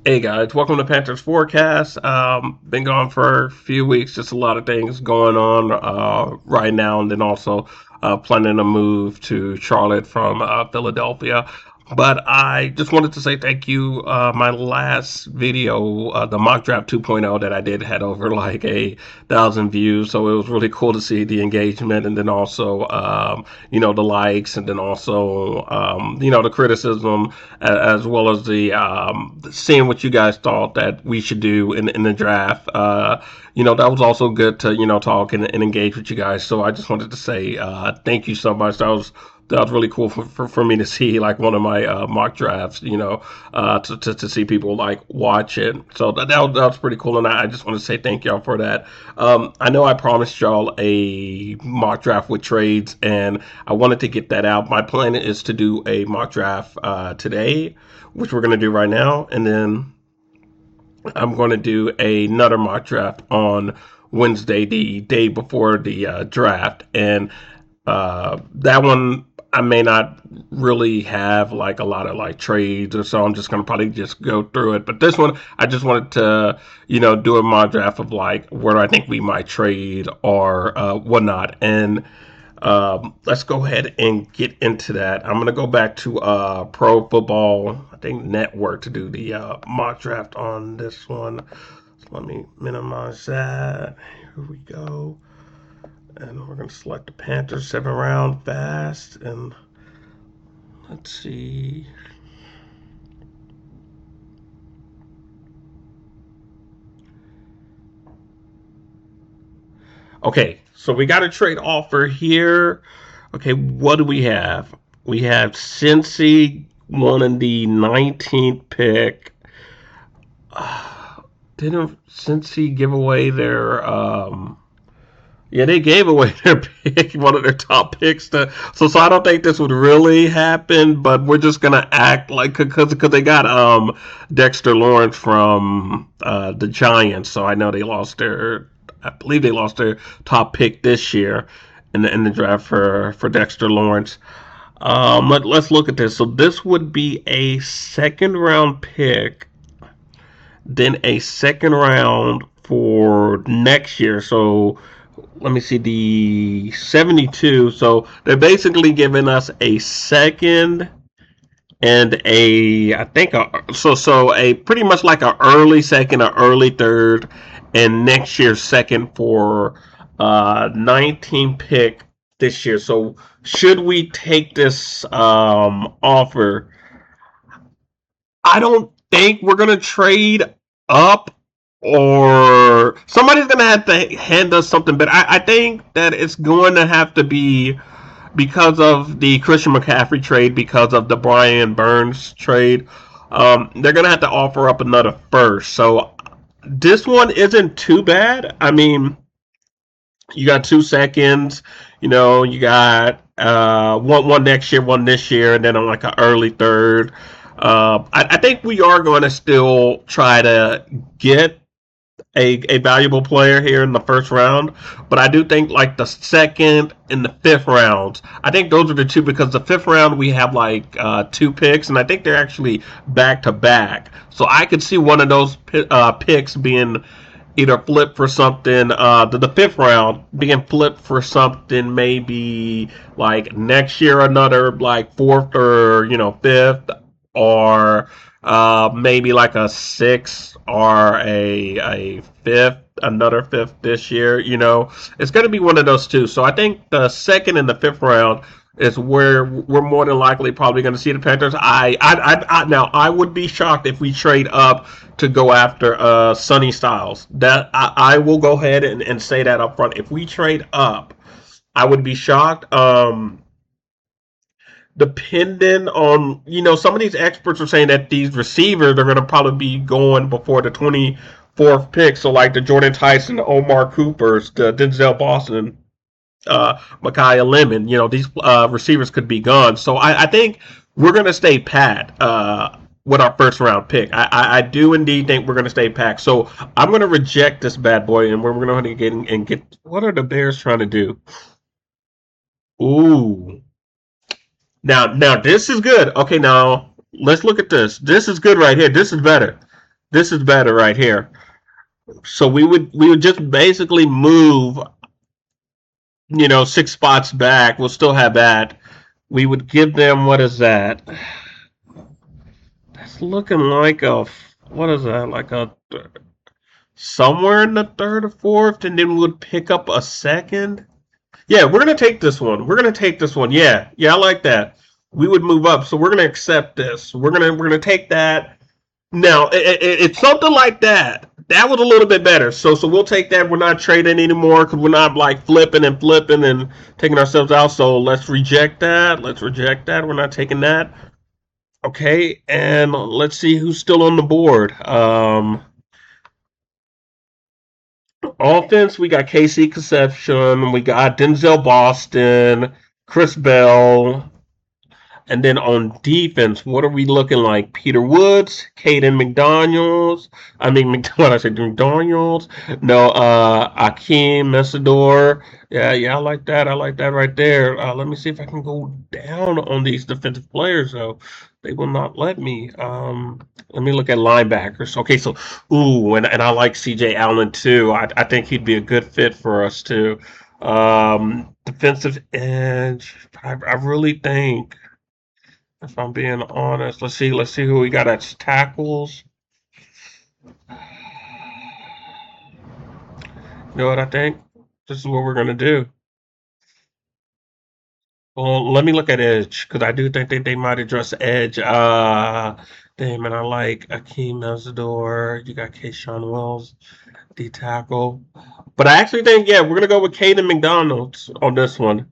Hey guys, welcome to Panthers Forecast. Been gone for a few weeks, just a lot of things going on right now, and then also planning a move to Charlotte from Philadelphia. But I just wanted to say thank you. My last video, the mock draft 2.0 that I did, had over like 1,000 views, so it was really cool to see the engagement, and then also the likes, and then also the criticism, as well as the seeing what you guys thought that we should do in the draft. That was also good to talk and engage with you guys. So I just wanted to say thank you so much. That was really cool for me to see, like, one of my mock drafts, to see people like watch it. So that was pretty cool, and I just want to say thank y'all for that. I know I promised y'all a mock draft with trades, and I wanted to get that out. My plan is to do a mock draft today, which we're going to do right now, and then I'm going to do another mock draft on Wednesday, the day before the draft, and that one I may not really have like a lot of like trades or so. I'm just gonna probably just go through it. But this one, I just wanted to do a mock draft of like where I think we might trade or whatnot. And let's go ahead and get into that. I'm gonna go back to Pro Football, I think, Network, to do the mock draft on this one. So let me minimize that. Here we go. And we're going to select the Panthers 7 round fast. And let's see. Okay, so we got a trade offer here. Okay, what do we have? We have Cincy wanting the 19th pick. Didn't Cincy give away their Yeah, they gave away their pick, one of their top picks. So I don't think this would really happen, but we're just gonna act like, because they got Dexter Lawrence from the Giants. So I know I believe they lost their top pick this year in the draft for Dexter Lawrence. Let's look at this. So this would be a second round pick, then a second round for next year. So let me see, the 72. So they're basically giving us a second and I think a pretty much like a early second, or early third, and next year's second for 19 pick this year. So should we take this offer? I don't think we're gonna trade up, or somebody's gonna have to hand us something. But I think that it's going to have to be because of the Christian McCaffrey trade, because of the Brian Burns trade. They're gonna have to offer up another first. So this one isn't too bad. I mean, you got 2 seconds. You got one next year, one this year, and then on like an early third. I think we are going to still try to get a valuable player here in the first round, but I do think like the second and the fifth rounds, I think those are the two, because the fifth round we have like two picks, and I think they're actually back to back. So I could see one of those picks being either flipped for something, the fifth round being flipped for something, maybe like next year, another like fourth or fifth, or maybe like a sixth, or a fifth, another fifth this year. It's going to be one of those two. So I think the second and the fifth round is where we're more than likely probably going to see the Panthers. Now I would be shocked if we trade up to go after Sonny Styles. That I will go ahead and say that up front. If we trade up, I would be shocked. Depending on, some of these experts are saying that these receivers are going to probably be going before the 24th pick. So like the Jordan Tyson, the Omar Coopers, the Denzel Boston, Micaiah Lemon, these receivers could be gone. So I think we're going to stay pat with our first round pick. I do indeed think we're going to stay pat. So I'm going to reject this bad boy, and we're going to get. What are the Bears trying to do? Ooh. Now this is good. Okay, now let's look at this. This is good right here. This is better. This is better right here. So we would just basically move, 6 spots back. We'll still have that. We would give them, what is that? That's looking like a, what is that? Like a, somewhere in the third or fourth, and then we would pick up a second. Yeah, we're gonna take this one. We're gonna take this one. Yeah, yeah, I like that. We would move up, so we're gonna accept this. We're gonna take that. Now, it's something like that. That was a little bit better. So we'll take that. We're not trading anymore because we're not like flipping and taking ourselves out. So let's reject that. Let's reject that. We're not taking that. Okay, and let's see who's still on the board. Offense, we got KC Conception, we got Denzel Boston, Chris Bell, and then on defense, what are we looking like? Peter Woods, Caden McDaniels. I mean, what I said, McDaniels. No, Akeem Mesidor. Yeah, yeah, I like that. I like that right there. Let me see if I can go down on these defensive players, though. They will not let me. Let me look at linebackers. Okay, so, ooh, and I like CJ Allen, too. I think he'd be a good fit for us, too. Defensive edge. I really think. If I'm being honest, let's see who we got at tackles. You know what I think? This is what we're gonna do. Well, let me look at edge because I do think they might address edge. Damn, and I like Akeem Mesidor. You got Keyshawn Wells, D tackle. But I actually think, yeah, we're gonna go with Caden McDonald's on this one.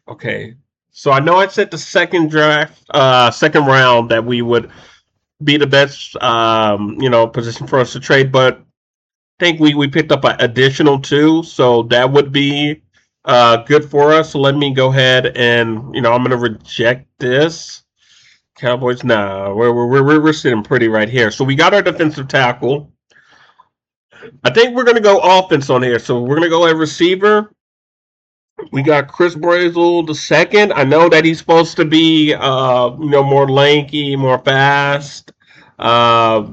Okay. So I know I said the second round that we would be the best, position for us to trade. But I think we picked up an additional two, so that would be good for us. So let me go ahead and I'm going to reject this. Cowboys, nah, we're sitting pretty right here. So we got our defensive tackle. I think we're going to go offense on here. So we're going to go at receiver. We got Chris Brazel the second. I know that he's supposed to be, more lanky, more fast. Uh,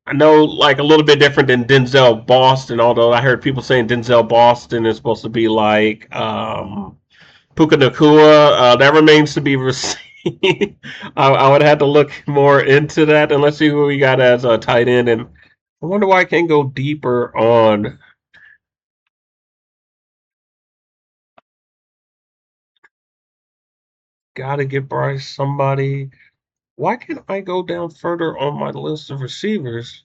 I know, like a little bit different than Denzel Boston. Although I heard people saying Denzel Boston is supposed to be like Puka Nakua. That remains to be seen. I would have to look more into that, and let's see who we got as a tight end. And I wonder why I can't go deeper on. Got to get Bryce somebody. Why can't I go down further on my list of receivers?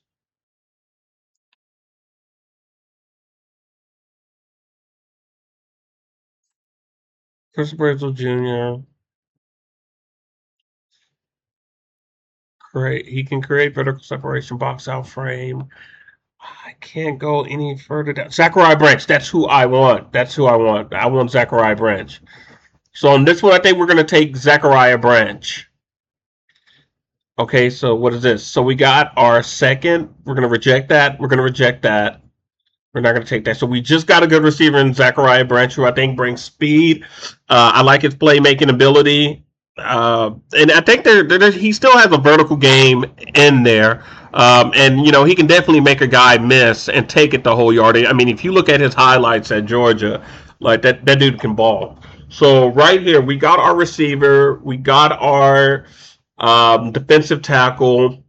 Chris Brazil Jr. He can create vertical separation, box out frame. I can't go any further down. Zachariah Branch. That's who I want. That's who I want. I want Zachariah Branch. So on this one, I think we're gonna take Zachariah Branch. Okay, so what is this? So we got our second. We're gonna reject that. We're gonna reject that. We're not going to take that. So we just got a good receiver in Zachariah Branch, who I think brings speed. I like his playmaking ability, and I think he still has a vertical game in there. And he can definitely make a guy miss and take it the whole yard. I mean, if you look at his highlights at Georgia, like that dude can ball. So right here, we got our receiver, we got our defensive tackle.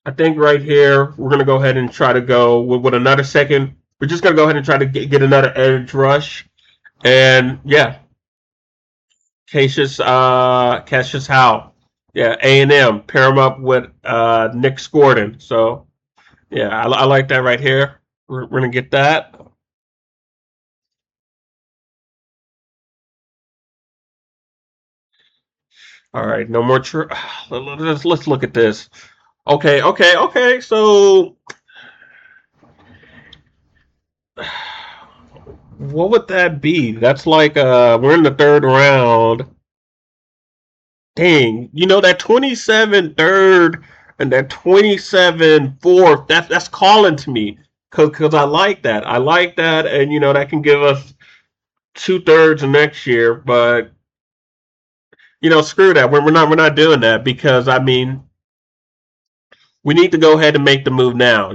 I think right here we're gonna go ahead and try to go with another second. We're just gonna go ahead and try to get another edge rush, and yeah, Cassius Howe, yeah, A&M pair him up with Nick Gordon. So yeah, I like that right here. We're gonna get that. All right, no more. Let's look at this. Okay, okay, okay. So what would that be? That's like we're in the third round. Dang, that 27 third and that 27 fourth, that's calling to me because I like that. I like that, and that can give us. 2/3 next year, but screw that. We're not doing that because I mean we need to go ahead and make the move now.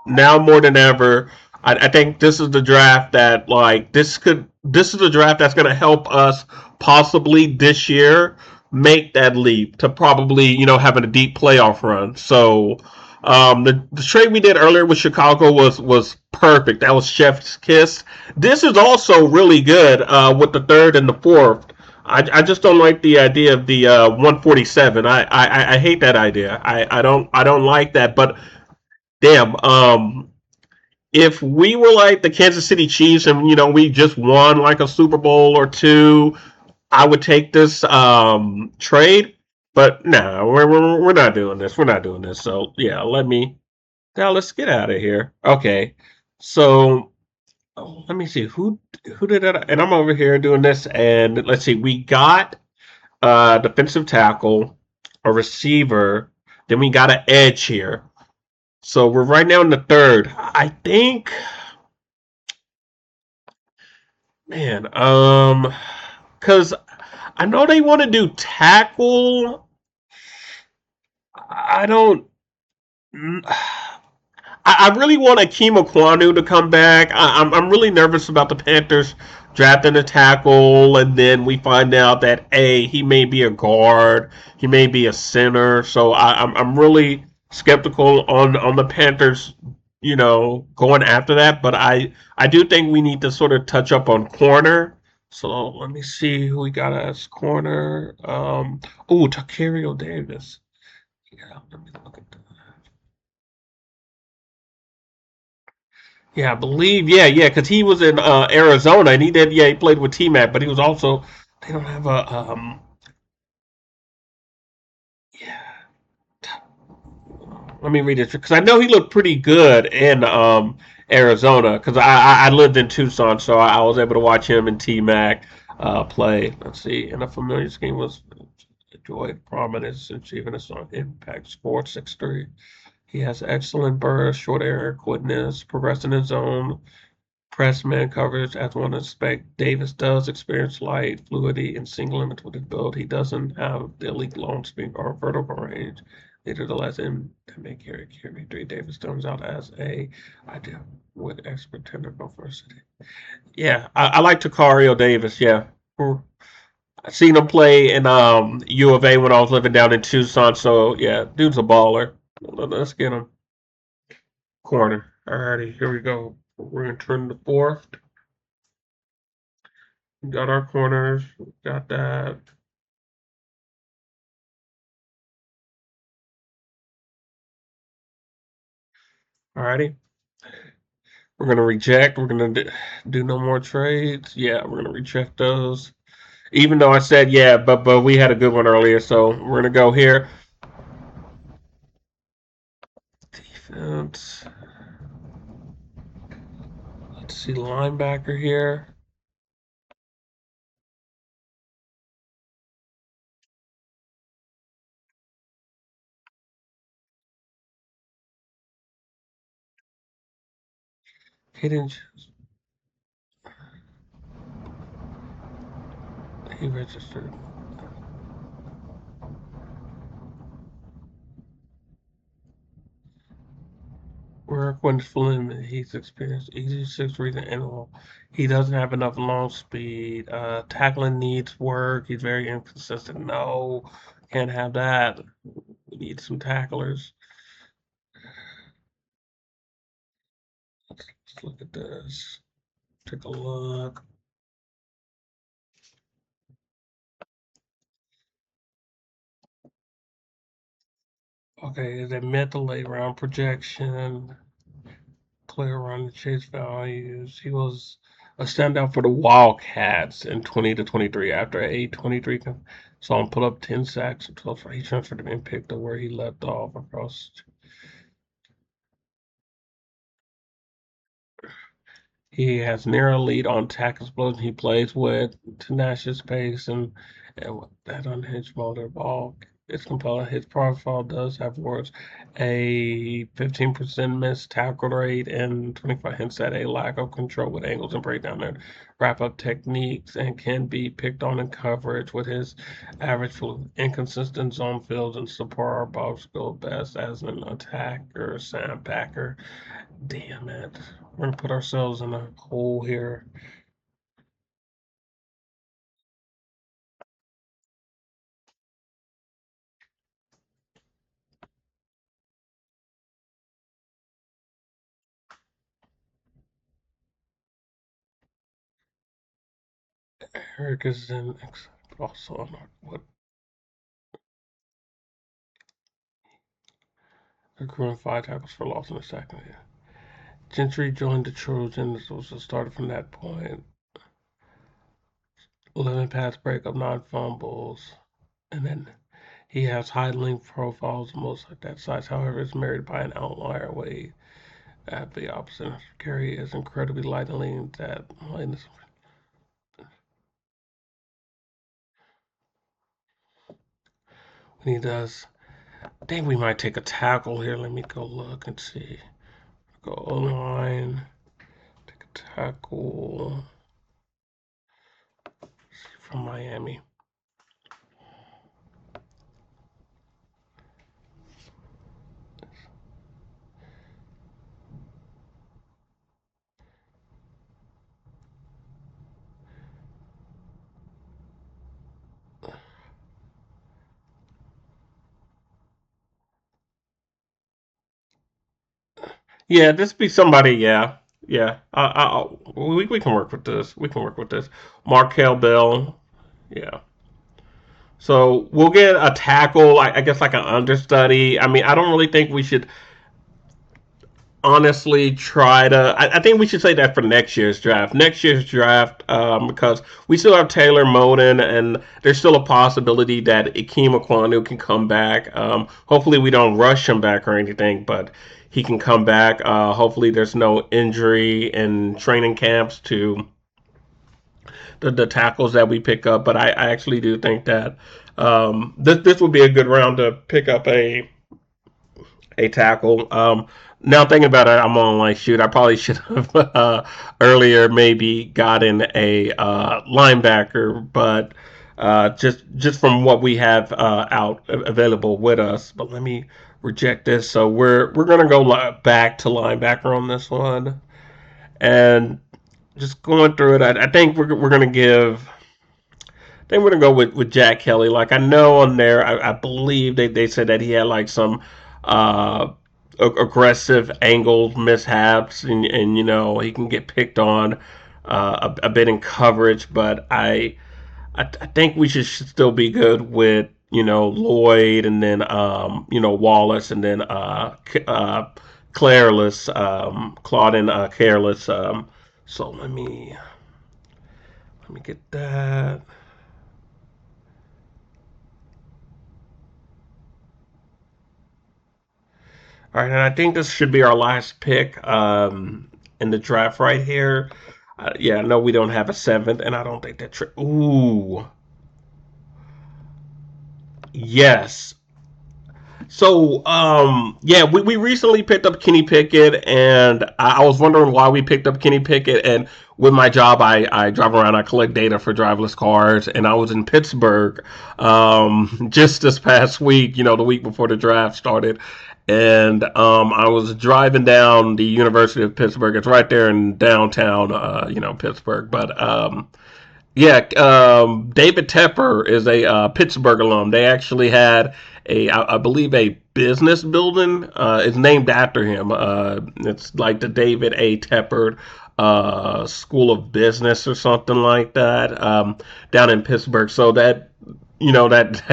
Now more than ever. I think this is the draft that like this is the draft that's going to help us possibly this year make that leap to probably having a deep playoff run. So the trade we did earlier with Chicago was perfect. That was chef's kiss. This is also really good with the third and the fourth. I just don't like the idea of the 147. I hate that idea. I don't like that. But damn, if we were like the Kansas City Chiefs and we just won like a Super Bowl or two, I would take this trade. But no, we're not doing this. We're not doing this. So yeah, let's get out of here. Okay, so let me see who did that, and I'm over here doing this, and let's see, we got defensive tackle, a receiver, then we got an edge here. So we're right now in the third. I think, man, because I know they want to do tackle. I don't. I really want Akeem Okwanu to come back. I'm really nervous about the Panthers drafting a tackle, and then we find out that he may be a guard, he may be a center. So I'm really skeptical on the Panthers, going after that. But I do think we need to sort of touch up on corner. So let me see who we got as corner. Takerio Davis. Yeah, let me look at that. Yeah, I believe. Yeah, yeah, because he was in Arizona and he did. Yeah, he played with T Mac, but he was also. They don't have a. Yeah, let me read it because I know he looked pretty good in Arizona because I lived in Tucson, so I was able to watch him and T Mac play. Let's see, and a familiar scheme was enjoyed prominence, achieving a strong impact. Sports 6'3". He has excellent burst, short area quickness, progressing his zone, press man coverage as one expect. Davis does experience light fluidity and single limits with his build. He doesn't have the elite long speed or vertical range. Neither the less him to make carry three. Davis turns out as a idea with expert technical diversity. Yeah, I like Takario Davis. Yeah, I seen him play in U of A when I was living down in Tucson. So yeah, dude's a baller. Let's get him corner. Alrighty, here we go. We're gonna turn the fourth. Got our corners. Got that. Alrighty. We're gonna reject. We're gonna do no more trades. Yeah, we're gonna reject those. Even though I said yeah, but we had a good one earlier, so we're gonna go here. Defense. Let's see linebacker here. He didn't. He registered. Work when Flynn. He's experienced easy six reading interval. He doesn't have enough long speed. Tackling needs work. He's very inconsistent. No, can't have that. We need some tacklers. Let's look at this. Take a look. Okay, is it mid to late round projection? Clear run chase values. He was a standout for the Wildcats in 20 to 23 after a 23 saw him put up 10 sacks and 12. He transferred to and picked up where he left off across. He has near elite on tackle explosion. He plays with tenacious pace and that unhinged motor ball. it's compelling. His profile does have words a 15% missed tackle rate and 25 hints at a lack of control with angles and breakdown and wrap up techniques and can be picked on in coverage with his average for inconsistent zone fields and subpar ball skill best as an attacker, sandbacker. Damn it. We're gonna put ourselves in a hole here. Eric is in also on what accruing 5 tackles for loss in the second year. Gentry joined the Trojans, was started from that point. 11 pass breakup, 9 fumbles, and then he has high length profiles, most like that size. However, is married by an outlier weight at the opposite. Gary is incredibly light and lean. That lightness when he does. I think we might take a tackle here. Let me go look and see. Go online. Take a tackle from Miami. Yeah, this be somebody. Yeah, yeah. We can work with this. We can work with this. Markel Bell. Yeah. So we'll get a tackle. I guess like an understudy. I mean, I don't really think we should honestly try to. I think we should say that for next year's draft. Next year's draft, because we still have Taylor Moden, and there's still a possibility that Ikem Ekwonu can come back. Hopefully, we don't rush him back or anything, but he can come back. Hopefully, there's no injury in training camps to the tackles that we pick up. But I actually do think that this would be a good round to pick up a tackle. Now thinking about it, I'm on like shoot. I probably should have earlier maybe gotten a linebacker, but just from what we have out available with us. But let me reject this. So we're gonna go back to linebacker on this one, and just going through it. I think we're gonna give. I think we're gonna go with Jack Kelly. Like I know on there, I believe they said that he had like some uh, aggressive angle mishaps, and you know he can get picked on a bit in coverage. But I think we should still be good with Lloyd, and then Wallace, and then Careless, Claudin Careless. So let me get that. All right, and I think this should be our last pick in the draft right here. Yeah, no, we don't have a seventh, and I don't think that. Ooh, yes. So, yeah, we recently picked up Kenny Pickett, and I was wondering why we picked up Kenny Pickett. And with my job, I drive around, I collect data for driverless cars, and I was in Pittsburgh just this past week, the week before the draft started. And I was driving down the University of Pittsburgh. It's right there in downtown, Pittsburgh. But yeah, David Tepper is a Pittsburgh alum. They actually had I believe, a business building. It's named after him. It's like the David A. Tepper School of Business or something like that down in Pittsburgh. So that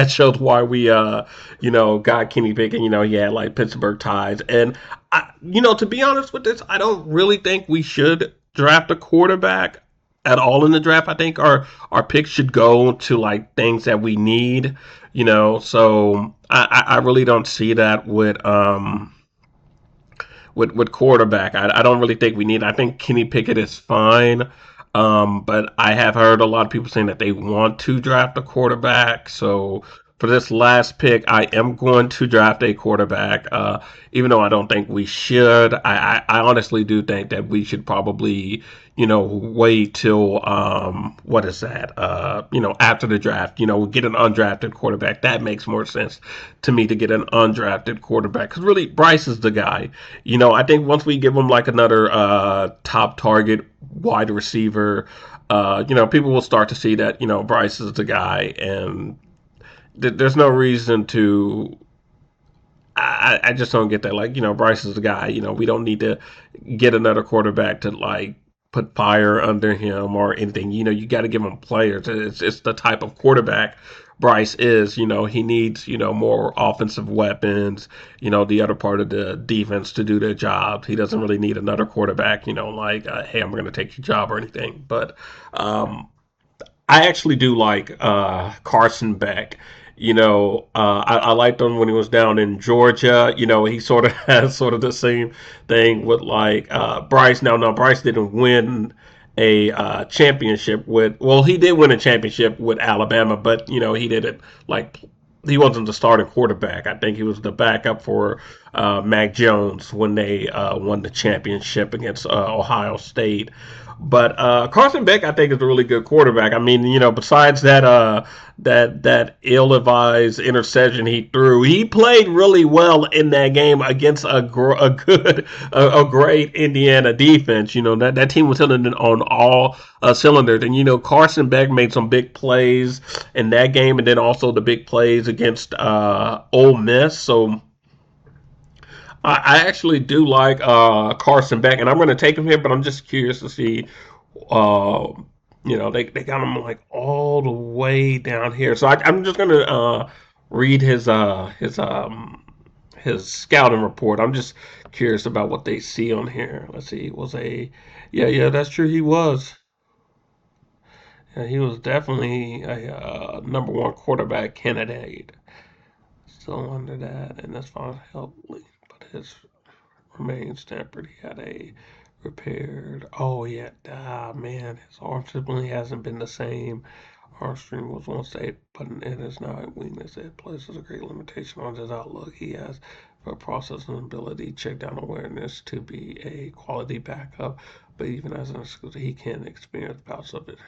shows why we got Kenny Pickett. He had like Pittsburgh ties, and to be honest with this, I don't really think we should draft a quarterback at all in the draft. I think our picks should go to like things that we need. So I really don't see that with quarterback. I don't really think we need. I think Kenny Pickett is fine. But I have heard a lot of people saying that they want to draft a quarterback. So for this last pick, I am going to draft a quarterback. Even though I don't think we should, I honestly do think that we should probably, wait till what is that? After the draft, get an undrafted quarterback. That makes more sense to me to get an undrafted quarterback because really Bryce is the guy. I think once we give him like another top target wide receiver, people will start to see that Bryce is the guy, and there's no reason to. I just don't get that. Like, Bryce is the guy. We don't need to get another quarterback to like put fire under him or anything. You got to give him players. It's the type of quarterback Bryce is. He needs more offensive weapons. The other part of the defense to do their job. He doesn't really need another quarterback. Like hey, I'm going to take your job or anything. But I actually do like Carson Beck. I liked him when he was down in Georgia. He sort of has sort of the same thing with like Bryce. Now, Bryce didn't win a championship with. Well, he did win a championship with Alabama, but he did it like he wasn't the starting quarterback. I think he was the backup for Mac Jones when they won the championship against Ohio State. But Carson Beck, I think, is a really good quarterback. I mean, besides that ill-advised interception he threw, he played really well in that game against a great Indiana defense. That team was hitting on all cylinders, and Carson Beck made some big plays in that game, and then also the big plays against Ole Miss. So I actually do like Carson Beck, and I'm going to take him here, but I'm just curious to see. Uh, they got him like all the way down here, so I'm just going to read his scouting report. I'm just curious about what they see on here. Let's see, it was a yeah, that's true. He was. Yeah, he was definitely a number one quarterback candidate. Still under that, and that's fine. Help, but his remains tempered. He had a repaired. Oh yeah, man, his arm simply hasn't been the same. Armstring was once a but it is now a weakness. It places a great limitation on his outlook. He has for processing ability, check down awareness to be a quality backup, but even as an exclusive, he can experience bouts of it.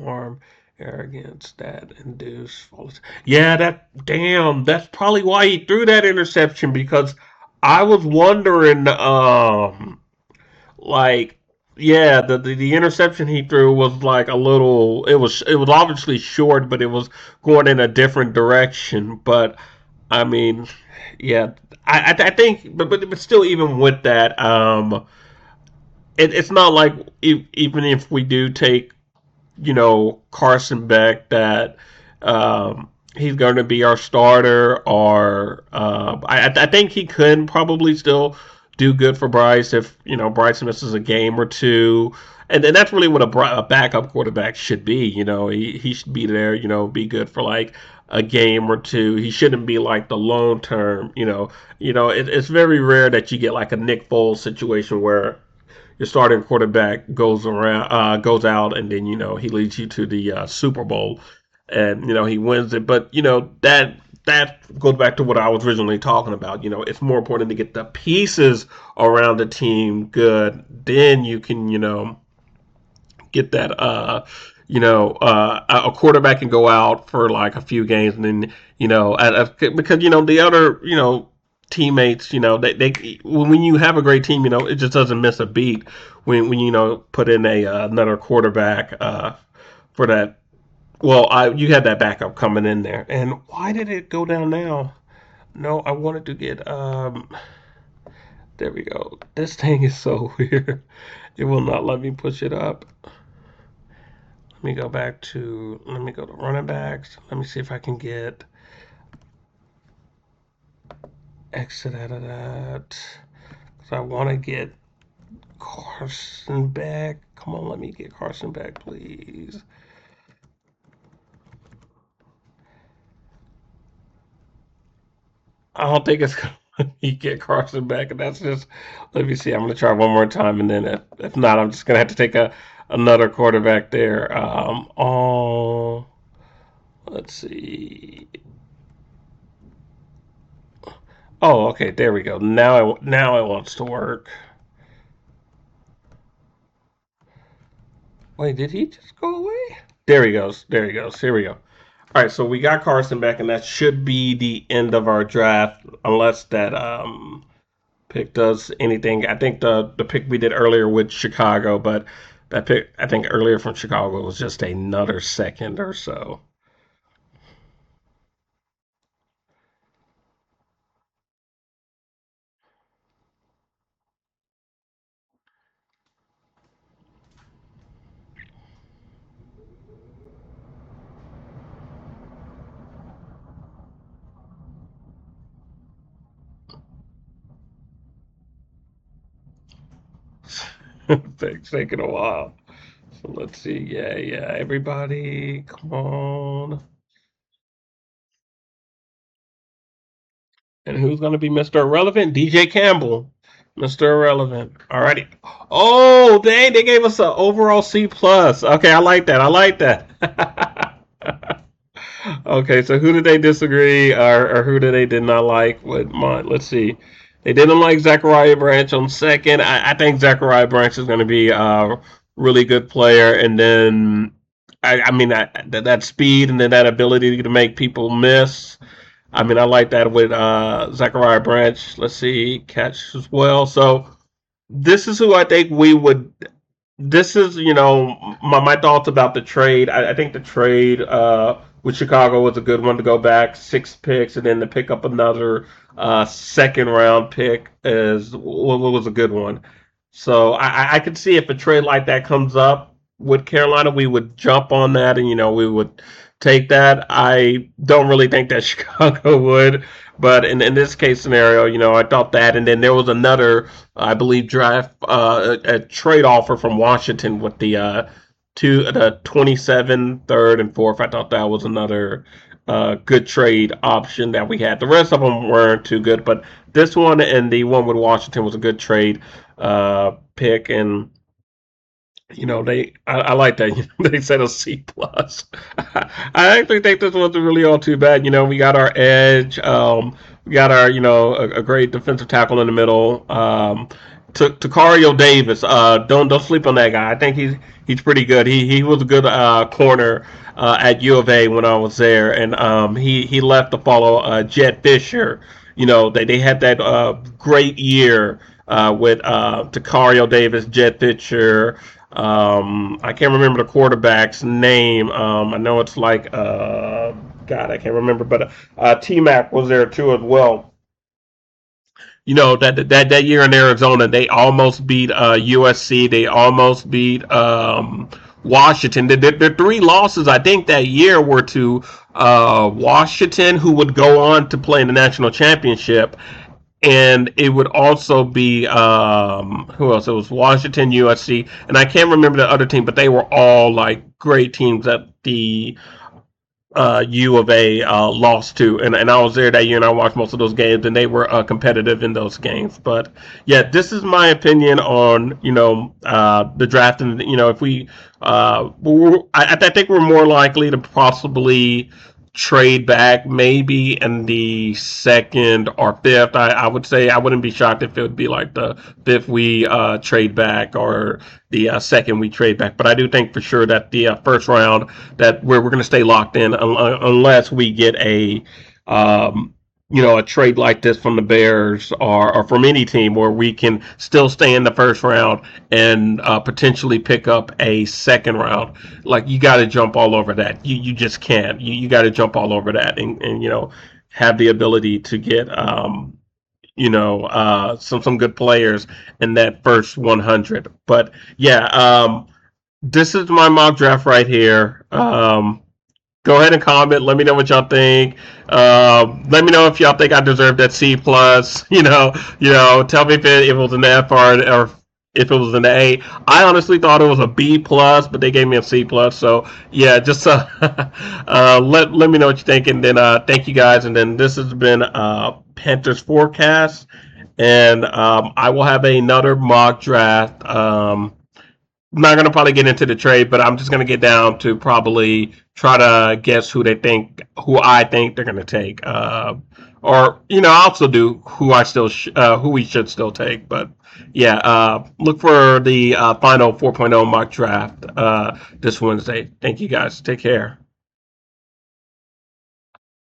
Arm arrogance that induce false. Yeah, that's probably why he threw that interception because I was wondering, like, yeah, the interception he threw was like a little. It was obviously short, but it was going in a different direction. But I mean, yeah, I think, but still, even with that, it's not like even if we do take Carson Beck that he's going to be our starter, or I think he could probably still do good for Bryce if Bryce misses a game or two. And then that's really what a backup quarterback should be. He should be there. Be good for like a game or two. He shouldn't be like the long term. It's very rare that you get like a Nick Foles situation where your starting quarterback goes out, and then he leads you to the Super Bowl, and he wins it. But that goes back to what I was originally talking about. It's more important to get the pieces around the team good. Then you can get that a quarterback can go out for like a few games, and then because the other teammates, they when you have a great team, it just doesn't miss a beat when put in a another quarterback for that. Well, you had that backup coming in there, and why did it go down now? No, I wanted to get there we go. This thing is so weird. It will not let me push it up. Let me go to running backs. Let me see if I can get exit out of that. Because I want to get Carson back. Come on, let me get Carson back, please. I don't think it's going to let me get Carson back. And that's just, let me see. I'm going to try one more time. And then if not, I'm just going to have to take another quarterback there. Let's see. Oh, okay. There we go. Now it wants to work. Wait, did he just go away? There he goes. There he goes. Here we go. All right, so we got Carson back, and that should be the end of our draft, unless that pick does anything. I think the pick we did earlier with Chicago, but that pick I think earlier from Chicago was just another second or so. It's taking a while. So let's see. Yeah, yeah. Everybody, come on. And who's going to be Mr. Irrelevant? DJ Campbell. Mr. Irrelevant. Alrighty. Oh, they gave us an overall C plus. Okay, I like that. I like that. Okay, so who did they disagree, or who did they did not like with mine? Let's see. They didn't like Zachariah Branch on second. I think Zachariah Branch is going to be a really good player, and then I mean that speed and then that ability to make people miss. I mean, I like that with Zachariah Branch. Let's see, catch as well. So this is who I think we would. This is, my thoughts about the trade. I think the trade with Chicago was a good one to go back 6 picks and then to pick up another second round pick is what was a good one. So I could see if a trade like that comes up with Carolina, we would jump on that and we would take that. I don't really think that Chicago would, but in this case scenario, I thought that, and then there was another, I believe, draft a trade offer from Washington with the 27, third, and fourth. I thought that was another good trade option that we had. The rest of them weren't too good, but this one and the one with Washington was a good trade pick, and I like that. They said a C plus. I actually think this wasn't really all too bad. We got our edge. We got our a great defensive tackle in the middle. To Davis. Don't sleep on that guy. I think he's pretty good. He was a good corner at U of A when I was there, and he left to follow Jet Fisher. They had that great year with Takario Davis, Jet Fisher. I can't remember the quarterback's name. I know it's like God, I can't remember, but T Mac was there too as well. That year in Arizona, they almost beat USC. They almost beat Washington. The three losses I think that year were to Washington, who would go on to play in the national championship, and it would also be who else? It was Washington, USC, and I can't remember the other team, but they were all like great teams that the U of A lost to, and I was there that year, and I watched most of those games, and they were competitive in those games. But yeah, this is my opinion on the draft, and if I think we're more likely to possibly trade back maybe in the second or fifth. I would say I wouldn't be shocked if it would be like the fifth we trade back or the second we trade back. But I do think for sure that the first round that we're going to stay locked in unless we get um, a trade like this from the Bears or from any team where we can still stay in the first round and potentially pick up a second round. Like you got to jump all over that. You just can't. You got to jump all over that and have the ability to get some good players in that first 100. But yeah, this is my mock draft right here. Go ahead and comment. Let me know what y'all think. Let me know if y'all think I deserve that C plus. Tell me if it was an F or if it was an A. I honestly thought it was a B plus, but they gave me a C plus. So yeah, just let me know what you think, and then thank you guys. And then this has been Panthers forecast, and I will have another mock draft. I'm not gonna probably get into the trade, but I'm just gonna get down to probably try to guess who I think they're gonna take. Or I also do who we should still take. But yeah, look for the final 4.0 mock draft this Wednesday. Thank you guys. Take care.